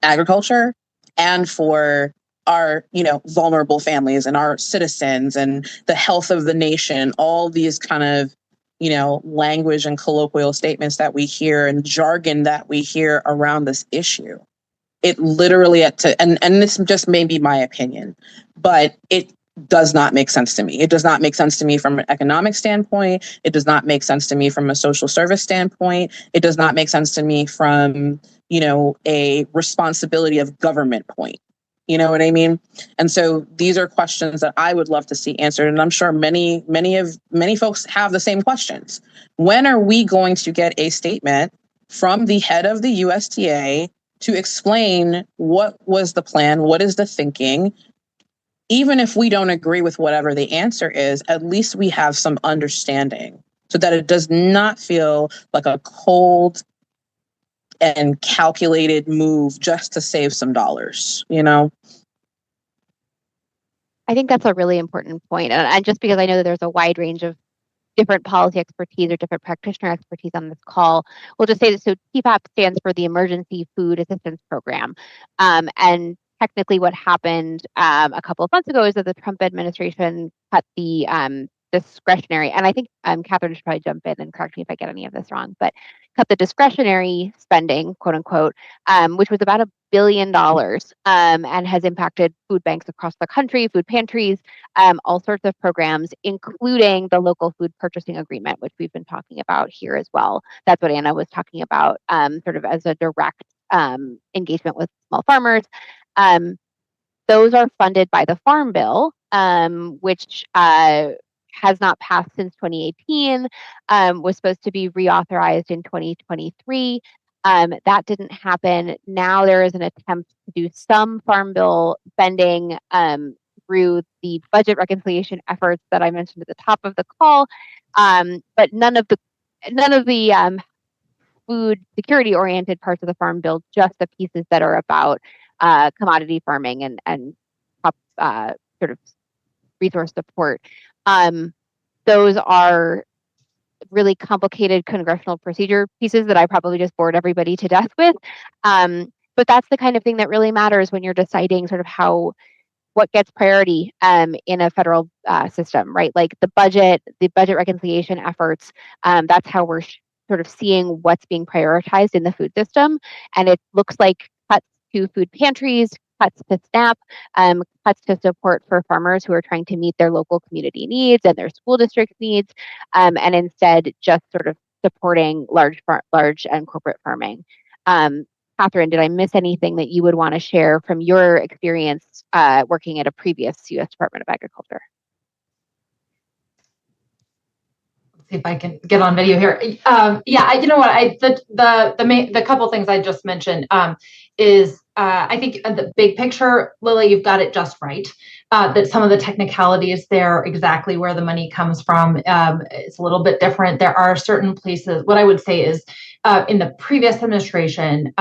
agriculture and for our, vulnerable families and our citizens and the health of the nation. All these kind of, language and colloquial statements that we hear, and jargon that we hear around this issue. It literally, and this just may be my opinion, but it does not make sense to me. It does not make sense to me from an economic standpoint. It does not make sense to me from a social service standpoint. It does not make sense to me from, a responsibility of government point. You know what I mean? And so these are questions that I would love to see answered. And I'm sure many folks have the same questions. When are we going to get a statement from the head of the USDA to explain what was the plan, what is the thinking? Even if we don't agree with whatever the answer is, at least we have some understanding, so that it does not feel like a cold and calculated move just to save some dollars, I think that's a really important point. And just because I know that there's a wide range of different policy expertise or different practitioner expertise on this call, we'll just say that. So TPAP stands for the Emergency Food Assistance Program. And technically what happened a couple of months ago is that the Trump administration cut the discretionary, and I think Catherine should probably jump in and correct me if I get any of this wrong, but cut the discretionary spending, quote unquote, which was about $1 billion, and has impacted food banks across the country, food pantries, all sorts of programs, including the local food purchasing agreement, which we've been talking about here as well. That's what Anna was talking about, sort of as a direct engagement with small farmers. Those are funded by the Farm Bill, which has not passed since 2018, was supposed to be reauthorized in 2023. That didn't happen. Now there is an attempt to do some Farm Bill spending through the budget reconciliation efforts that I mentioned at the top of the call, but none of the food security oriented parts of the Farm Bill, just the pieces that are about commodity farming and sort of resource support. Those are really complicated congressional procedure pieces that I probably just bored everybody to death with. But that's the kind of thing that really matters when you're deciding sort of what gets priority in a federal system, right? Like the budget reconciliation efforts. That's how we're sort of seeing what's being prioritized in the food system. And it looks like cuts to food pantries, cuts to SNAP, cuts to support for farmers who are trying to meet their local community needs and their school district needs, and instead just sort of supporting large and corporate farming. Catherine, did I miss anything that you would want to share from your experience working at a previous U.S. Department of Agriculture? See if I can get on video here. You know what? The couple things I just mentioned is I think the big picture, Lily, you've got it just right. That some of the technicalities there, exactly where the money comes from, it's a little bit different. There are certain places. What I would say is, in the previous administration,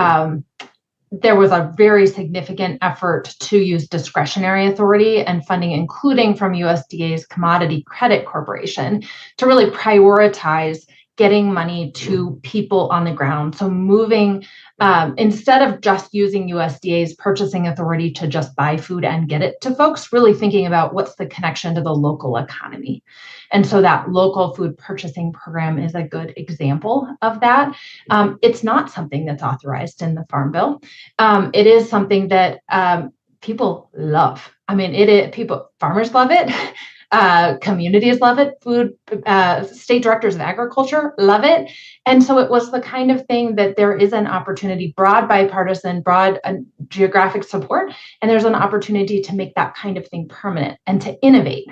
there was a very significant effort to use discretionary authority and funding, including from USDA's Commodity Credit Corporation, to really prioritize getting money to people on the ground. So moving, instead of just using USDA's purchasing authority to just buy food and get it to folks, really thinking about what's the connection to the local economy. And so that local food purchasing program is a good example of that. It's not something that's authorized in the Farm Bill. It is something that people love. I mean, farmers love it. Communities love it. State directors of agriculture love it. And so it was the kind of thing that there is an opportunity, broad bipartisan, broad geographic support, and there's an opportunity to make that kind of thing permanent and to innovate.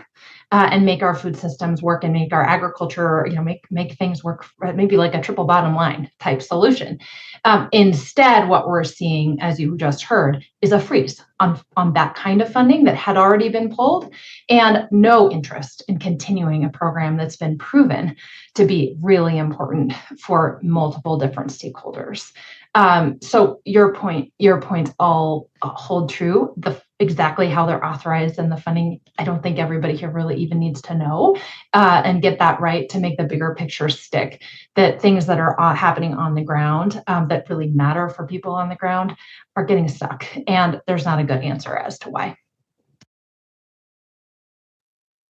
And make our food systems work and make our agriculture, make things work, maybe like a triple bottom line type solution. Instead, what we're seeing, as you just heard, is a freeze on that kind of funding that had already been pulled, and no interest in continuing a program that's been proven to be really important for multiple different stakeholders. So your points all hold true. Exactly how they're authorized and the funding, I don't think everybody here really even needs to know, and get that right to make the bigger picture stick, that things that are happening on the ground that really matter for people on the ground are getting stuck. And there's not a good answer as to why.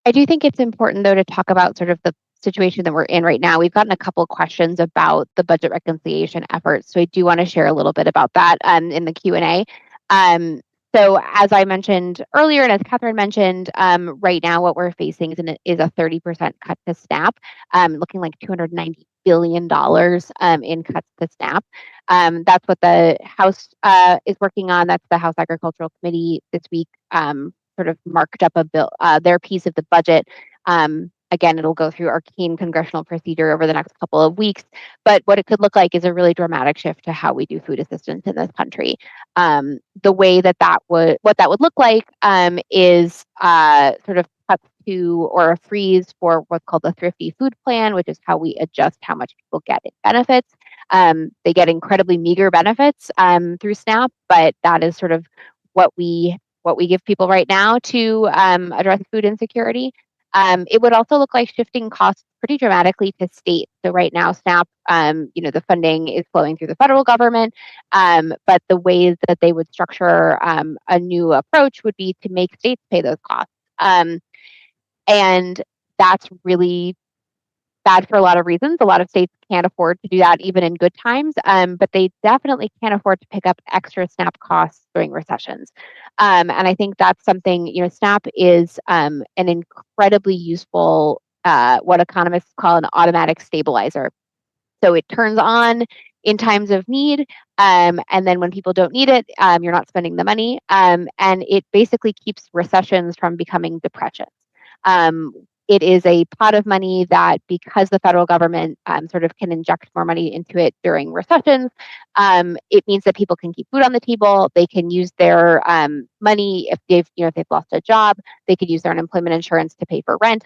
I do think it's important, though, to talk about sort of the situation that we're in right now. We've gotten a couple of questions about the budget reconciliation efforts, so I do want to share a little bit about that in the Q&A. So as I mentioned earlier, and as Catherine mentioned, right now what we're facing is a 30% cut to SNAP, looking like $290 billion in cuts to SNAP. That's what the House is working on. That's the House Agricultural Committee this week sort of marked up a bill, their piece of the budget. Again, it'll go through arcane congressional procedure over the next couple of weeks. But what it could look like is a really dramatic shift to how we do food assistance in this country. The way what that would look like is sort of cuts to or a freeze for what's called the Thrifty Food Plan, which is how we adjust how much people get in benefits. They get incredibly meager benefits through SNAP, but that is sort of what we give people right now to address food insecurity. It would also look like shifting costs pretty dramatically to states. So right now, SNAP, the funding is flowing through the federal government, but the ways that they would structure a new approach would be to make states pay those costs. And that's really bad for a lot of reasons. A lot of states can't afford to do that even in good times, but they definitely can't afford to pick up extra SNAP costs during recessions. And I think that's something, SNAP is an incredibly useful, what economists call an automatic stabilizer. So it turns on in times of need, and then when people don't need it, you're not spending the money, and it basically keeps recessions from becoming depressions. It is a pot of money that, because the federal government sort of can inject more money into it during recessions, it means that people can keep food on the table. They can use their money if they've lost a job. They could use their unemployment insurance to pay for rent.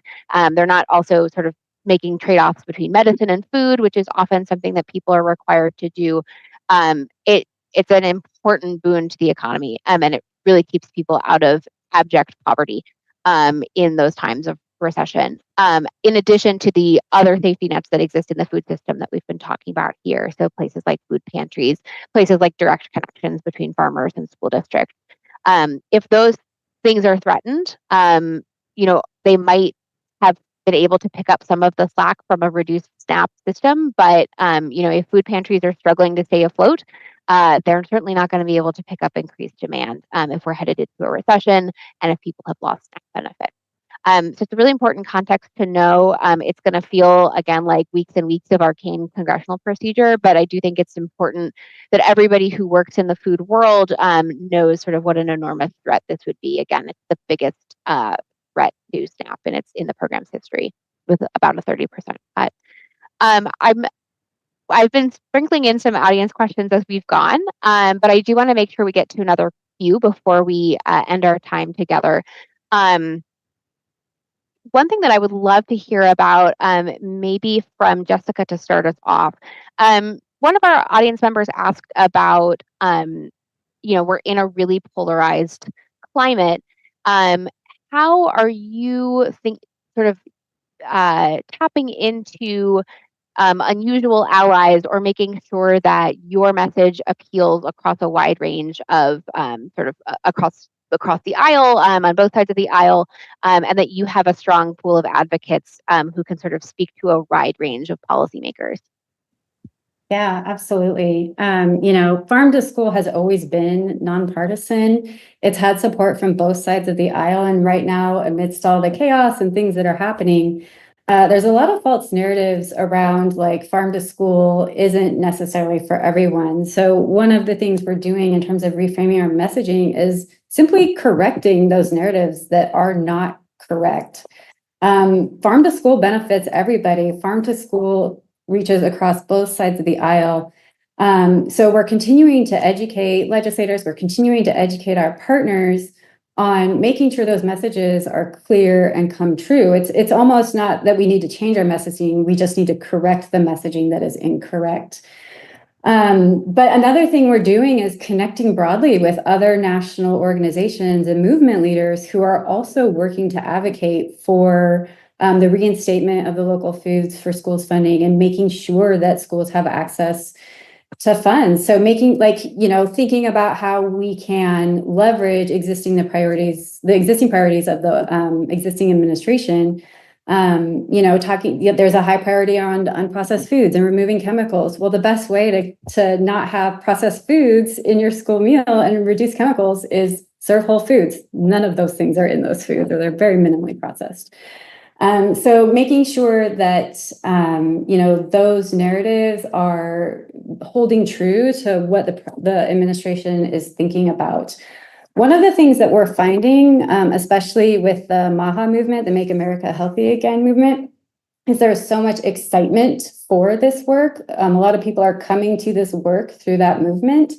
They're not also sort of making trade-offs between medicine and food, which is often something that people are required to do. It's an important boon to the economy, and it really keeps people out of abject poverty in those times of recession, in addition to the other safety nets that exist in the food system that we've been talking about here. So places like food pantries, places like direct connections between farmers and school districts. If those things are threatened, they might have been able to pick up some of the slack from a reduced SNAP system. But, if food pantries are struggling to stay afloat, they're certainly not going to be able to pick up increased demand if we're headed into a recession and if people have lost SNAP benefits. So it's a really important context to know. It's going to feel, again, like weeks and weeks of arcane congressional procedure, but I do think it's important that everybody who works in the food world knows sort of what an enormous threat this would be. Again, it's the biggest threat to SNAP, and it's in the program's history with about a 30% cut. I've been sprinkling in some audience questions as we've gone, but I do want to make sure we get to another few before we end our time together. One thing that I would love to hear about, maybe from Jessica to start us off. One of our audience members asked about, we're in a really polarized climate. How are you tapping into unusual allies or making sure that your message appeals across a wide range of across the aisle, on both sides of the aisle, and that you have a strong pool of advocates who can sort of speak to a wide range of policymakers? Yeah, absolutely. Farm to School has always been nonpartisan. It's had support from both sides of the aisle. And right now, amidst all the chaos and things that are happening, there's a lot of false narratives around like farm to school isn't necessarily for everyone. So one of the things we're doing in terms of reframing our messaging is simply correcting those narratives that are not correct. Farm to school benefits everybody. Farm to school reaches across both sides of the aisle. So we're continuing to educate legislators, we're continuing to educate our partners on making sure those messages are clear and come true. It's almost not that we need to change our messaging, we just need to correct the messaging that is incorrect. But another thing we're doing is connecting broadly with other national organizations and movement leaders who are also working to advocate for the reinstatement of the local foods for schools funding and making sure that schools have access to funds. So thinking about how we can leverage the existing priorities of the existing administration. There's a high priority on unprocessed foods and removing chemicals. Well, the best way to not have processed foods in your school meal and reduce chemicals is serve whole foods. None of those things are in those foods, or they're very minimally processed. So making sure that, those narratives are holding true to what the administration is thinking about. One of the things that we're finding, especially with the MAHA movement, the Make America Healthy Again movement, is there's so much excitement for this work. A lot of people are coming to this work through that movement.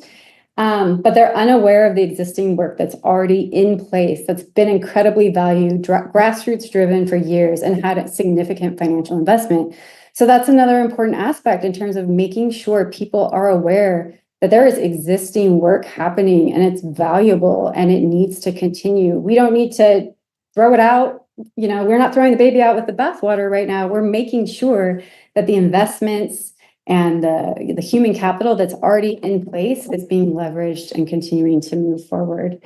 But they're unaware of the existing work that's already in place, that's been incredibly valued, grassroots driven for years, and had a significant financial investment. So that's another important aspect in terms of making sure people are aware that there is existing work happening and it's valuable and it needs to continue. We don't need to throw it out. We're not throwing the baby out with the bathwater right now. We're making sure that the investments and the human capital that's already in place is being leveraged and continuing to move forward.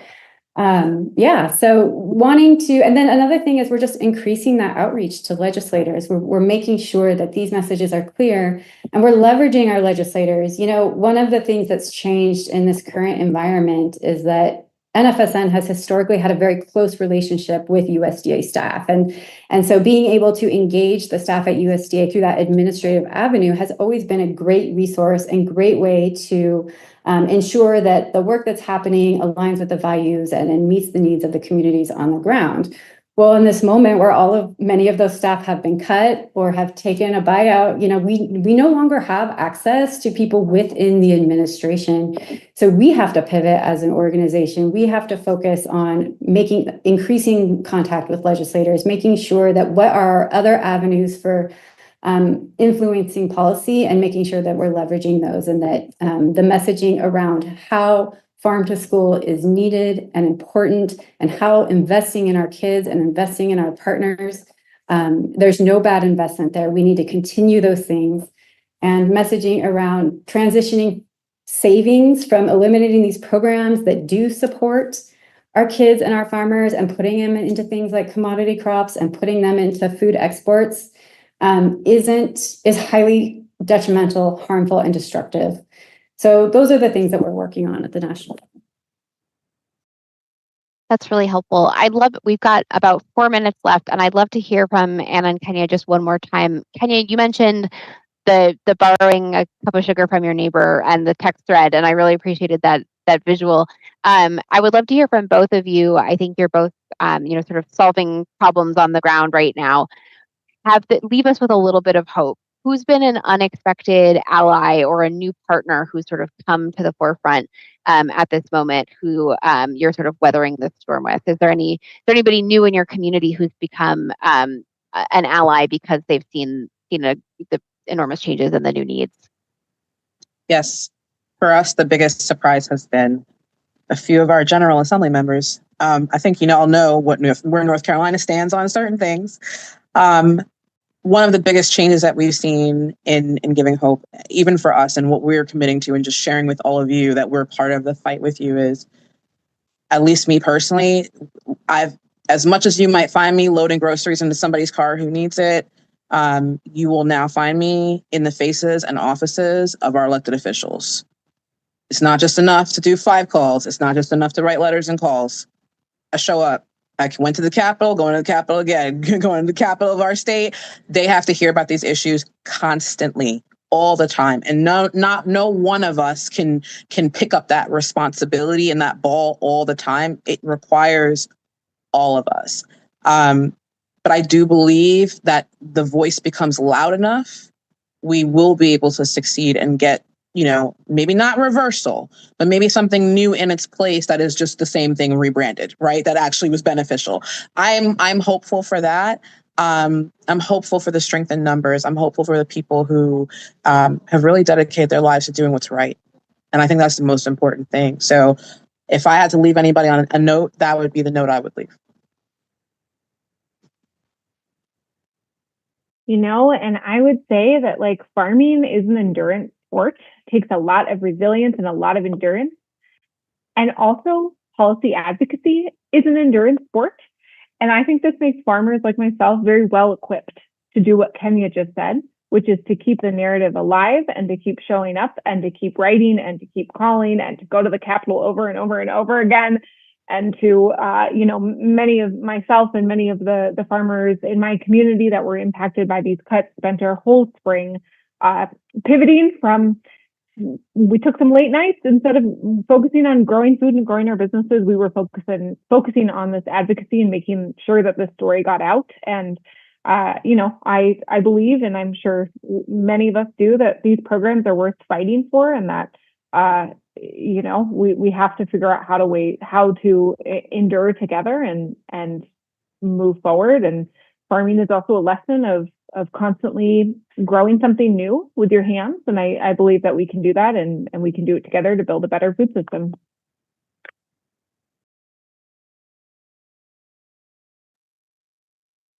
So wanting to, and then another thing is we're just increasing that outreach to legislators. We're making sure that these messages are clear, and we're leveraging our legislators. One of the things that's changed in this current environment is that NFSN has historically had a very close relationship with USDA staff. And so being able to engage the staff at USDA through that administrative avenue has always been a great resource and great way to ensure that the work that's happening aligns with the values and meets the needs of the communities on the ground. Well, in this moment where many of those staff have been cut or have taken a buyout, we no longer have access to people within the administration. So we have to pivot as an organization. We have to focus on increasing contact with legislators, making sure that what are our other avenues for influencing policy, and making sure that we're leveraging those, and that the messaging around how farm to school is needed and important, and how investing in our kids and investing in our partners, there's no bad investment there. We need to continue those things, and messaging around transitioning savings from eliminating these programs that do support our kids and our farmers and putting them into things like commodity crops and putting them into food exports is highly detrimental, harmful, and destructive. So those are the things that we're working on at the national level. That's really helpful. We've got about 4 minutes left, and I'd love to hear from Anna and Kenya just one more time. Kenya, you mentioned the borrowing a cup of sugar from your neighbor and the text thread, and I really appreciated that visual. I would love to hear from both of you. I think you're both, sort of solving problems on the ground right now. Leave us with a little bit of hope. Who's been an unexpected ally or a new partner who's sort of come to the forefront at this moment, who you're sort of weathering the storm with? Is there anybody new in your community who's become an ally because they've seen the enormous changes and the new needs? Yes. For us, the biggest surprise has been a few of our General Assembly members. I think all know where North Carolina stands on certain things. One of the biggest changes that we've seen in giving hope, even for us, and what we're committing to and just sharing with all of you that we're part of the fight with you, is, at least me personally, as much as you might find me loading groceries into somebody's car who needs it, you will now find me in the faces and offices of our elected officials. It's not just enough to do 5 calls. It's not just enough to write letters and calls. I show up. I went to the Capitol, going to the Capitol again, going to the capital of our state. They have to hear about these issues constantly, all the time. And no one of us can pick up that responsibility and that ball all the time. It requires all of us. But I do believe that the voice becomes loud enough, we will be able to succeed and get, maybe not reversal, but maybe something new in its place that is just the same thing rebranded, right? That actually was beneficial. I'm hopeful for that. I'm hopeful for the strength in numbers. I'm hopeful for the people who have really dedicated their lives to doing what's right. And I think that's the most important thing. So if I had to leave anybody on a note, that would be the note I would leave. And I would say that farming is an endurance sport. It takes a lot of resilience and a lot of endurance. And also policy advocacy is an endurance sport. And I think this makes farmers like myself very well equipped to do what Kenya just said, which is to keep the narrative alive and to keep showing up and to keep writing and to keep calling and to go to the Capitol over and over and over again. And to, many of myself and many of the farmers in my community that were impacted by these cuts spent our whole spring pivoting from, we took some late nights. Instead of focusing on growing food and growing our businesses, we were focusing on this advocacy and making sure that this story got out. And, I believe, and I'm sure many of us do, that these programs are worth fighting for, and that, we have to figure out how to endure together and move forward. And farming is also a lesson of constantly growing something new with your hands. And I believe that we can do that, and we can do it together to build a better food system.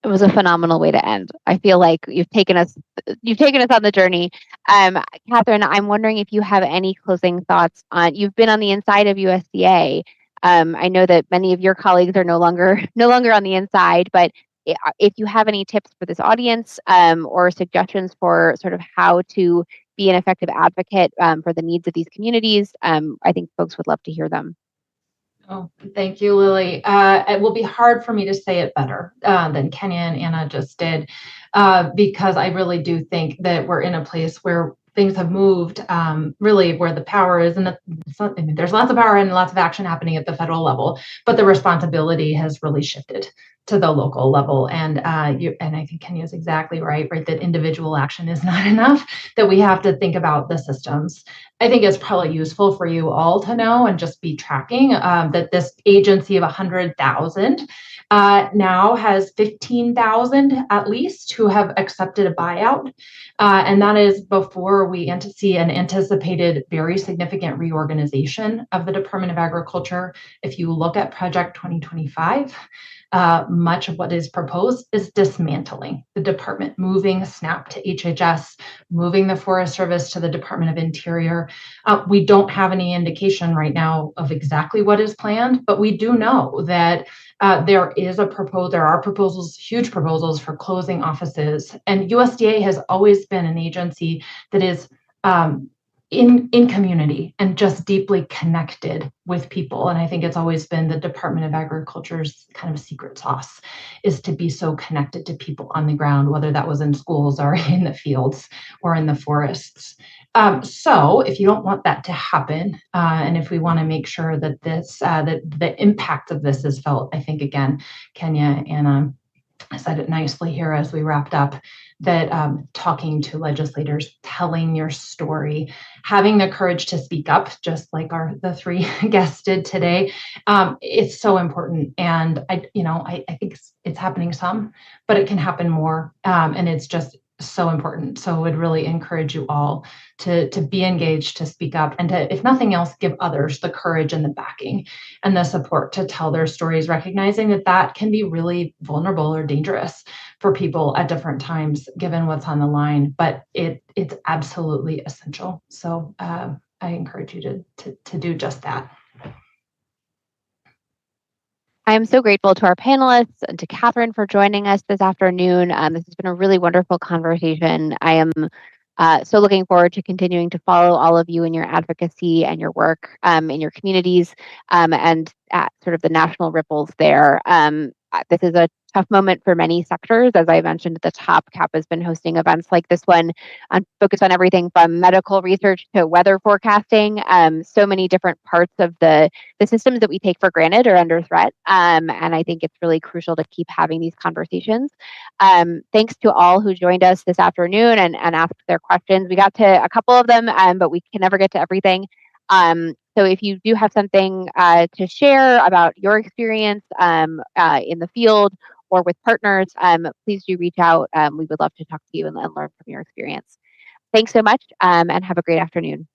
It was a phenomenal way to end. I feel like you've taken us on the journey. Catherine, I'm wondering if you have any closing thoughts on, you've been on the inside of USDA. I know that many of your colleagues are no longer on the inside, but if you have any tips for this audience, or suggestions for sort of how to be an effective advocate for the needs of these communities, I think folks would love to hear them. Oh, thank you, Lily. It will be hard for me to say it better than Kenya and Anna just did, because I really do think that we're in a place where things have moved, really where the power is, and there's lots of power and lots of action happening at the federal level, but the responsibility has really shifted to the local level. And I think Kenya is exactly right, that individual action is not enough, that we have to think about the systems. I think it's probably useful for you all to know and just be tracking that this agency of 100,000 now has 15,000 at least who have accepted a buyout. And that is before we see an anticipated very significant reorganization of the Department of Agriculture. If you look at Project 2025, much of what is proposed is dismantling the department, moving SNAP to HHS, moving the Forest Service to the Department of Interior. We don't have any indication right now of exactly what is planned, but we do know that there are proposals, huge proposals for closing offices. And USDA has always been an agency that is in community and just deeply connected with people. And I think it's always been the Department of Agriculture's kind of secret sauce, is to be so connected to people on the ground, whether that was in schools or in the fields or in the forests. So if you don't want that to happen, and if we want to make sure that this, that the impact of this is felt, I think, again, Kenya and said it nicely here as we wrapped up, that talking to legislators, telling your story, having the courage to speak up, just like the three guests did today, it's so important. And I think it's happening some, but it can happen more, and it's just so important. So I would really encourage you all to be engaged, to speak up, and to, if nothing else, give others the courage and the backing and the support to tell their stories, recognizing that that can be really vulnerable or dangerous for people at different times, given what's on the line. But it's absolutely essential. So I encourage you to do just that. I am so grateful to our panelists and to Catherine for joining us this afternoon. This has been a really wonderful conversation. I am so looking forward to continuing to follow all of you in your advocacy and your work in your communities, and at sort of the national ripples there. This is a tough moment for many sectors. As I mentioned at the top, CAP has been hosting events like this one, focused on everything from medical research to weather forecasting. So many different parts of the systems that we take for granted are under threat. And I think it's really crucial to keep having these conversations. Thanks to all who joined us this afternoon and asked their questions. We got to a couple of them, but we can never get to everything. So if you do have something to share about your experience in the field or with partners, please do reach out. We would love to talk to you and learn from your experience. Thanks so much, and have a great afternoon.